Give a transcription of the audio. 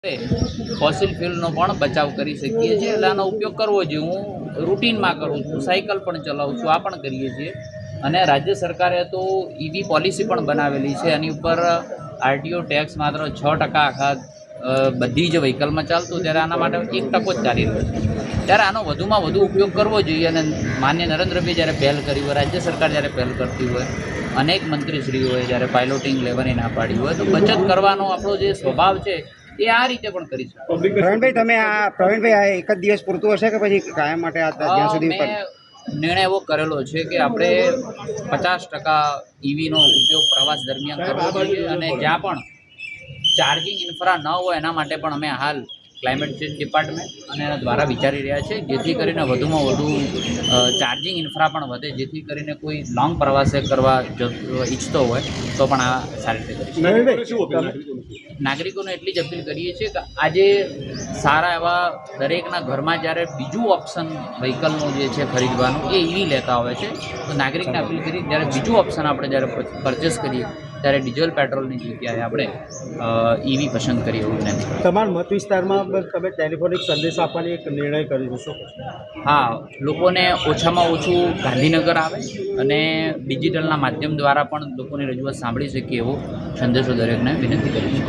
Fossil ફ્યુલનો પણ બચાવ કરી શકીએ છીએ, એટલે આનો ઉપયોગ કરવો જોઈએ. હું રૂટીનમાં કરું છું, સાયકલ પણ ચલાવું છું, આ પણ કરીએ છીએ. અને રાજ્ય સરકારે તો ઈવી પોલિસી પણ બનાવેલી છે, એની ઉપર આરટીઓ ટેક્સ માત્ર 6% આખા બધી જ વ્હીકલમાં ચાલતું, ત્યારે આના માટે 1% જ ચાલી રહ્યો છે. ત્યારે આનો વધુમાં વધુ ઉપયોગ કરવો જોઈએ. અને માન્ય નરેન્દ્રભાઈ જ્યારે પહેલ કરી હોય, રાજ્ય સરકાર જ્યારે પહેલ કરતી હોય, અનેક મંત્રીશ્રીઓએ જ્યારે પાયલોટિંગ લેવાની ના પાડી હોય, તો બચત કરવાનો આપણો જે સ્વભાવ છે એ આ રીતે પણ કરી શકે. પ્રવીણભાઈ આ એક જ દિવસ પૂરતું હશે કે પછી કાયમ માટે જ્યાં સુધી મેં નિર્ણય એવો કરેલો છે કે આપણે 50% ઈવીનો ઉપયોગ પ્રવાસ દરમિયાન કરવો જોઈએ. અને જ્યાં પણ ચાર્જિંગ ઇન્ફ્રા ન હોય એના માટે પણ અમે હાલ ક્લાઇમેટ ચેન્જ ડિપાર્ટમેન્ટ અને એના દ્વારા વિચારી રહ્યા છે, જેથી કરીને વધુમાં વધુ ચાર્જિંગ ઇન્ફ્રા પણ વધે, જેથી કરીને કોઈ લોંગ પ્રવાસે કરવા ઈચ્છતો હોય તો પણ આ સારી રીતે કરી શકે. નાગરિકોને એટલી જ અપીલ કરીએ છીએ કે આજે સારા એવા દરેકના ઘરમાં જ્યારે બીજું ઓપ્શન વ્હીકલનું જે છે ખરીદવાનું એ ઈવી લેતા હોય છે, તો નાગરિકને અપીલ કરી જ્યારે બીજું ઓપ્શન આપણે જ્યારે પરચેસ કરીએ ત્યારે ડીઝલ પેટ્રોલની જગ્યાએ આપણે ઈવી પસંદ કરીએ એવું નથી. તમારા મત વિસ્તારમાં તમે ટેલિફોનિક સંદેશ આપવાની એક નિર્ણય કરી શકો? હા, લોકોને ઓછામાં ઓછું ગાંધીનગર આવે અને ડિજિટલના માધ્યમ દ્વારા પણ લોકોની રજૂઆત સાંભળી શકીએ એવો સંદેશો દરેકને વિનંતી કરી છે.